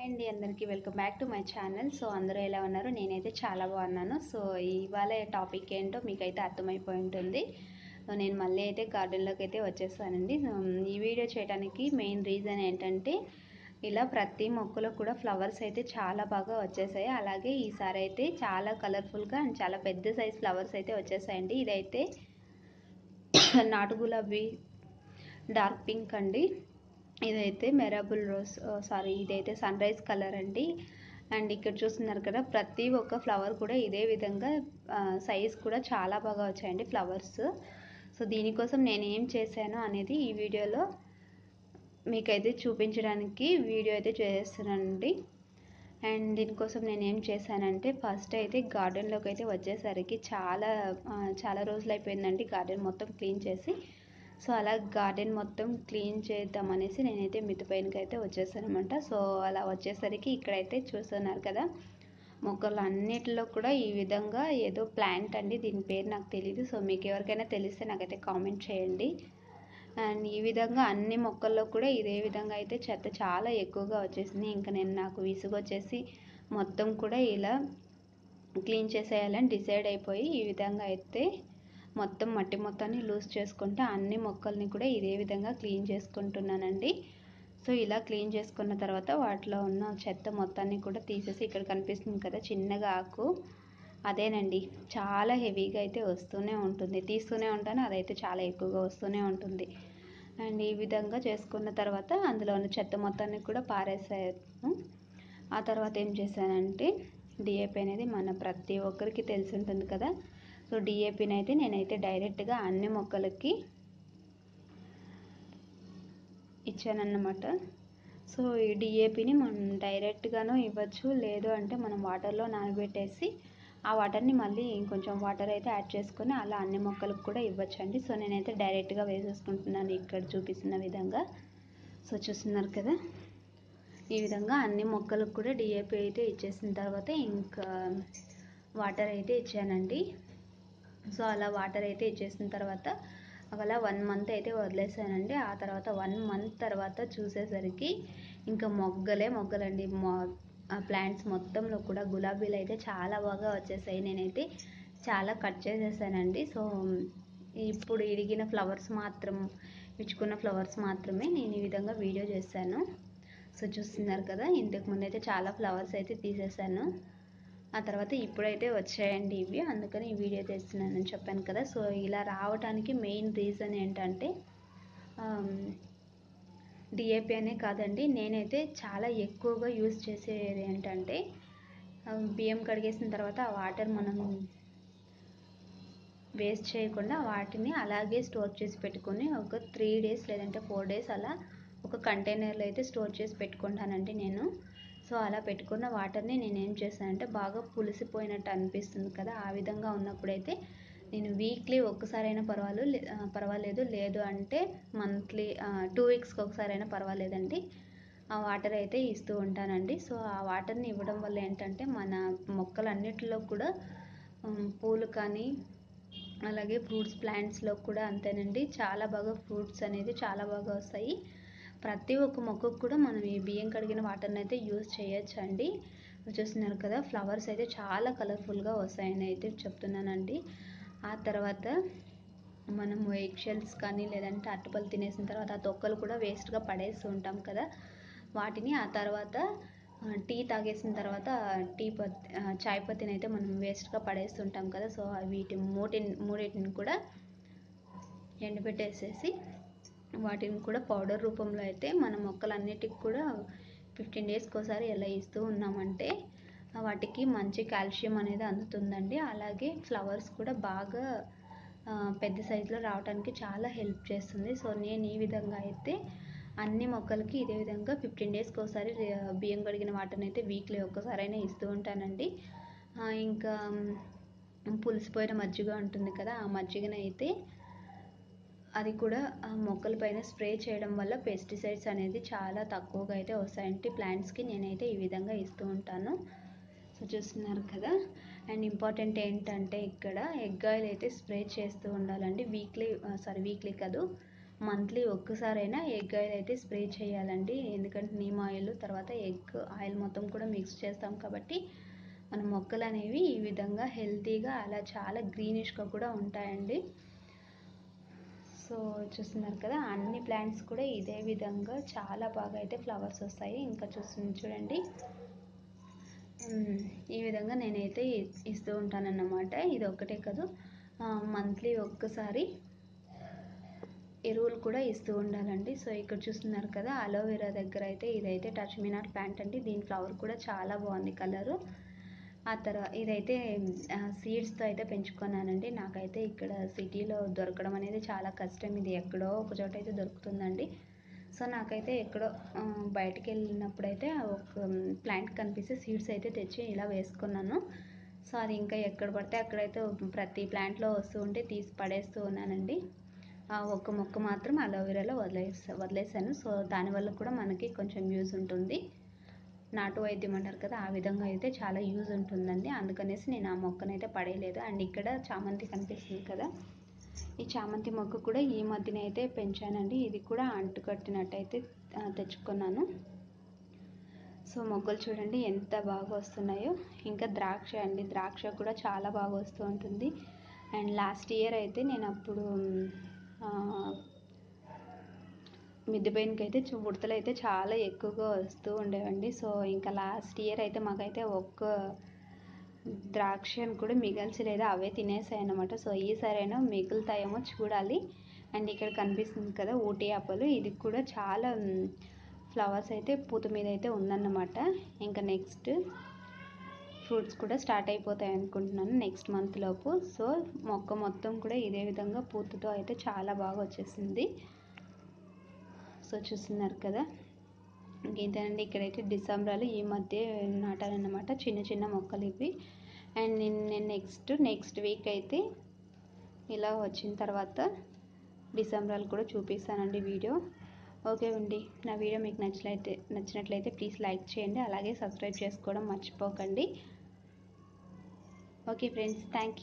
అండి అందరికీ welcome back to my channel. So అందరూ ఎలా ఉన్నారు? నేనైతే చాలా బాగున్నాను. సో ఇవాళ టాపిక్ ఏంటో మీకైతే అర్థమైపోయి ఉంటుంది. నేను మళ్ళీ అయితే గార్డెన్లోకి అయితే వచ్చేసానండి. ఈ వీడియో చేయడానికి మెయిన్ రీజన్ ఏంటంటే ఇలా ప్రతి మొక్కలో కూడా ఫ్లవర్స్ అయితే చాలా బాగా వచ్చేసాయి. అలాగే ఈసారి అయితే చాలా కలర్ఫుల్గా అండ్ చాలా పెద్ద సైజ్ ఫ్లవర్స్ అయితే వచ్చేసాయండి. ఇదైతే నాటు గులాబీ డార్క్ పింక్ అండి. ఇదైతే మెరాబుల్ రోజ్, ఇదైతే సన్ రైజ్ కలర్ అండి. అండ్ ఇక్కడ చూస్తున్నారు కదా, ప్రతి ఒక్క ఫ్లవర్ కూడా ఇదే విధంగా సైజ్ కూడా చాలా బాగా వచ్చాయండి ఫ్లవర్స్. సో దీనికోసం నేను ఏం చేశాను అనేది ఈ వీడియోలో మీకైతే చూపించడానికి వీడియో అయితే చేస్తున్నానండి. అండ్ దీనికోసం నేను ఏం చేశానంటే ఫస్ట్ అయితే గార్డెన్లోకి అయితే వచ్చేసరికి చాలా రోజులు అయిపోయిందండి గార్డెన్ మొత్తం క్లీన్ చేసి. సో అలా గార్డెన్ మొత్తం క్లీన్ చేద్దామనేసి నేనైతే మిద్దెపైనకి అయితే వచ్చేసాను అనమాట. సో అలా వచ్చేసరికి ఇక్కడైతే చూస్తున్నారు కదా, మొక్కలు అన్నిటిలో కూడా ఈ విధంగా ఏదో ప్లాంట్ అండి, దీని పేరు నాకు తెలీదు. సో మీకు ఎవరికైనా తెలిస్తే నాకైతే కామెంట్ చేయండి. అండ్ ఈ విధంగా అన్ని మొక్కల్లో కూడా ఇదే విధంగా అయితే చెత్త చాలా ఎక్కువగా వచ్చేసింది. ఇంకా నాకు విసుగు వచ్చేసి మొత్తం కూడా ఇలా క్లీన్ చేసేయాలని డిసైడ్ అయిపోయి ఈ విధంగా అయితే మొత్తం మట్టి మొత్తాన్ని లూజ్ చేసుకుంటే అన్ని మొక్కల్ని కూడా ఇదే విధంగా క్లీన్ చేసుకుంటున్నానండి. సో ఇలా క్లీన్ చేసుకున్న తర్వాత వాటిలో ఉన్న చెత్త మొత్తాన్ని కూడా తీసేసి, ఇక్కడ కనిపిస్తుంది కదా చిన్నగా ఆకు, అదేనండి చాలా హెవీగా అయితే వస్తూనే ఉంటుంది. తీస్తూనే ఉంటాను, అదైతే చాలా ఎక్కువగా వస్తూనే ఉంటుంది. అండ్ ఈ విధంగా చేసుకున్న తర్వాత అందులో ఉన్న చెత్త మొత్తాన్ని కూడా పారేసాను. ఆ తర్వాత ఏం చేశానంటే డిఏపి అనేది మన ప్రతి ఒక్కరికి తెలిసి ఉంటుంది కదా. సో డిఏపిని అయితే నేనైతే డైరెక్ట్గా అన్ని మొక్కలకి ఇచ్చానన్నమాట. సో ఈ డిఏపిని మనం డైరెక్ట్గానూ ఇవ్వచ్చు, లేదు అంటే మనం వాటర్లో నానబెట్టేసి ఆ వాటర్ని మళ్ళీ ఇంకొంచెం వాటర్ అయితే యాడ్ చేసుకొని అలా అన్ని మొక్కలకు కూడా ఇవ్వచ్చండి. సో నేనైతే డైరెక్ట్గా వేసేసుకుంటున్నాను ఇక్కడ చూపిస్తున్న విధంగా. సో చూస్తున్నారు కదా, ఈ విధంగా అన్ని మొక్కలకు కూడా డిఏపి అయితే ఇచ్చేసిన తర్వాత ఇంకా వాటర్ అయితే ఇచ్చానండి. సో అలా వాటర్ అయితే ఇచ్చేసిన తర్వాత అలా 1 మంత్ అయితే వదిలేసానండి. ఆ తర్వాత 1 మంత్ తర్వాత చూసేసరికి ఇంకా మొగ్గలండి. ప్లాంట్స్ మొత్తంలో కూడా గులాబీలు అయితే చాలా బాగా వచ్చేసాయి. నేనైతే చాలా కట్ చేసేసానండి. సో ఇప్పుడు విచ్చుకున్న ఫ్లవర్స్ మాత్రమే నేను ఈ విధంగా వీడియో చేశాను. సో చూస్తున్నారు కదా, ఇంతకుముందు అయితే చాలా ఫ్లవర్స్ అయితే తీసేసాను. ఆ తర్వాత ఇప్పుడైతే వచ్చాయండి ఇవి, అందుకని ఈ వీడియో చేస్తున్నానని చెప్పాను కదా. సో ఇలా రావడానికి మెయిన్ రీజన్ ఏంటంటే డిఏపి అనే కాదండి, నేనైతే చాలా ఎక్కువగా యూజ్ చేసేది ఏంటంటే బియ్యం కడిగేసిన తర్వాత ఆ వాటర్ మనం వేస్ట్ చేయకుండా వాటిని అలాగే స్టోర్ చేసి పెట్టుకొని ఒక 3 డేస్ లేదంటే 4 డేస్ అలా ఒక కంటైనర్లో అయితే స్టోర్ చేసి పెట్టుకుంటానండి నేను. సో అలా పెట్టుకున్న వాటర్ని నేను ఏం చేశానంటే బాగా పులిసిపోయినట్టు అనిపిస్తుంది కదా, ఆ విధంగా ఉన్నప్పుడైతే నేను వీక్లీ ఒక్కసారైనా పర్వాలేదు, లేదు అంటే మంత్లీ 2 వీక్స్కి ఒకసారైనా పర్వాలేదండి, ఆ వాటర్ అయితే ఇస్తూ ఉంటానండి. సో ఆ వాటర్ని ఇవ్వడం వల్ల ఏంటంటే మన మొక్కలన్నిటిలో కూడా పూలు కానీ అలాగే ఫ్రూట్స్ ప్లాంట్స్లో కూడా అంతేనండి, చాలా బాగా ఫ్రూట్స్ అనేది చాలా బాగా వస్తాయి. ప్రతి ఒక్క మొక్కకు కూడా మనం ఈ బియ్యం కడిగిన వాటర్ని అయితే యూజ్ చేయొచ్చండి. చూస్తున్నారు కదా, ఫ్లవర్స్ అయితే చాలా కలర్ఫుల్గా వస్తాయని అయితే చెప్తున్నానండి. ఆ తర్వాత మనము ఎగ్ షెల్స్ కానీ లేదంటే అరటిపళ్ళు తినేసిన తర్వాత ఆ తొక్కలు కూడా వేస్ట్గా పడేస్తూ ఉంటాం కదా, వాటిని ఆ తర్వాత టీ తాగేసిన తర్వాత చాయ్ పత్తిని అయితే మనం వేస్ట్గా పడేస్తుంటాం కదా. సో వీటి మూడింటిని కూడా ఎండబెట్టేసేసి వాటిని కూడా పౌడర్ రూపంలో అయితే మన మొక్కలన్నిటికి కూడా 15 డేస్కి ఒకసారి ఎలా ఇస్తూ ఉన్నామంటే వాటికి మంచి కాల్షియం అనేది అందుతుందండి. అలాగే ఫ్లవర్స్ కూడా బాగా పెద్ద సైజులో రావడానికి చాలా హెల్ప్ చేస్తుంది. సో నేను ఈ విధంగా అయితే అన్ని మొక్కలకి ఇదే విధంగా 15 డేస్కి ఒకసారి బియ్యం కడిగిన వాటర్ని అయితే వీక్లీ ఒక్కసారైనా ఇస్తూ ఉంటానండి. ఇంకా పులిసిపోయిన మజ్జిగ ఉంటుంది కదా, ఆ మజ్జిగనైతే అది కూడా మొక్కల పైన స్ప్రే చేయడం వల్ల పెస్టిసైడ్స్ అనేది చాలా తక్కువగా అయితే వస్తాయంటే ప్లాంట్స్కి నేనైతే ఈ విధంగా ఇస్తూ ఉంటాను. సో చూస్తున్నారు కదా, అండ్ ఇంపార్టెంట్ ఏంటంటే ఇక్కడ ఎగ్ ఆయిల్ అయితే స్ప్రే చేస్తూ ఉండాలండి. వీక్లీ కాదు, మంత్లీ ఒక్కసారైనా ఎగ్ ఆయిల్ అయితే స్ప్రే చేయాలండి. ఎందుకంటే నీమ్ ఆయిల్ తర్వాత ఎగ్ ఆయిల్ మొత్తం కూడా మిక్స్ చేస్తాం కాబట్టి మన మొక్కలు అనేవి ఈ విధంగా హెల్తీగా అలా చాలా గ్రీనిష్గా కూడా ఉంటాయండి. సో చూస్తున్నారు కదా, అన్ని ప్లాంట్స్ కూడా ఇదే విధంగా చాలా బాగా అయితే ఫ్లవర్స్ వస్తాయి. ఇంకా చూడండి, ఈ విధంగా నేనైతే ఇస్తూ ఉంటానన్నమాట. ఇది ఒక్కటే కాదు, మంత్లీ ఒక్కసారి ఎరువులు కూడా ఇస్తూ ఉండాలండి. సో ఇక్కడ చూస్తున్నారు కదా, అలోవెరా దగ్గర అయితే ఇదైతే టచ్ మీ నాట్ ప్లాంట్ అండి. దీని ఫ్లవర్ కూడా చాలా బాగుంది కలరు. ఆ తర్వాత ఇదైతే సీడ్స్తో అయితే పెంచుకున్నానండి. నాకైతే ఇక్కడ సిటీలో దొరకడం అనేది చాలా కష్టం. ఇది ఎక్కడో ఒక చోట అయితే దొరుకుతుందండి. సో నాకైతే ఎక్కడో బయటికి వెళ్ళినప్పుడైతే ఒక ప్లాంట్ కనిపిస్తే సీడ్స్ అయితే తెచ్చి ఇలా వేసుకున్నాను. సో అది ఇంకా ఎక్కడ పడితే అక్కడైతే ప్రతి ప్లాంట్లో వస్తూ ఉంటే తీసి పడేస్తూ ఉన్నానండి. ఒక్క మొక్క మాత్రం అలోవెరాలో వదిలేసాను. సో దానివల్ల కూడా మనకి కొంచెం యూజ్ ఉంటుంది. నాటు వైద్యం అంటారు కదా, ఆ విధంగా అయితే చాలా యూజ్ ఉంటుందండి. అందుకనేసి నేను ఆ మొక్కనైతే పడేయలేదు. అండ్ ఇక్కడ చామంతి కనిపిస్తుంది కదా, ఈ చామంతి మొక్క కూడా ఈ మధ్యన అయితే పెంచానండి. ఇది కూడా అంటు కట్టినట్టయితే తెచ్చుకున్నాను. సో మొగ్గలు చూడండి ఎంత బాగా వస్తున్నాయో. ఇంకా ద్రాక్ష అండి, ద్రాక్ష కూడా చాలా బాగా వస్తూ ఉంటుంది. అండ్ లాస్ట్ ఇయర్ అయితే నేను అప్పుడు మిద్దె పైనకి అయితే ఉడతలు అయితే చాలా ఎక్కువగా వస్తూ ఉండేవండి. సో ఇంకా లాస్ట్ ఇయర్ అయితే మాకైతే ఒక్క ద్రాక్షను కూడా మిగల్చలేదు, అవే తినేసాయి అన్నమాట. సో ఈసారైనా మిగులుతాయేమో చూడాలి. అండ్ ఇక్కడ కనిపిస్తుంది కదా ఊటీ ఆపలు, ఇది కూడా చాలా ఫ్లవర్స్ అయితే పూత మీద అయితే ఉందన్నమాట. ఇంకా నెక్స్ట్ ఫ్రూట్స్ కూడా స్టార్ట్ అయిపోతాయి అనుకుంటున్నాను నెక్స్ట్ మంత్ లోపు. సో మొక్క మొత్తం కూడా ఇదే విధంగా పూతతో అయితే చాలా బాగా వచ్చేసింది. సో చూస్తున్నారు కదా, ఇంకేంటంటే ఇక్కడైతే డిసెంబర్లో ఈ మధ్య నాటానన్నమాట చిన్న చిన్న మొక్కలు ఇవి. అండ్ నేను నెక్స్ట్ వీక్ అయితే ఇలా వచ్చిన తర్వాత డిసెంబర్లు కూడా చూపిస్తానండి వీడియో. ఓకే అండి, నా వీడియో మీకు నచ్చినట్లయితే ప్లీజ్ లైక్ చేయండి, అలాగే సబ్స్క్రైబ్ చేసుకోవడం మర్చిపోకండి. Okay friends, thank you.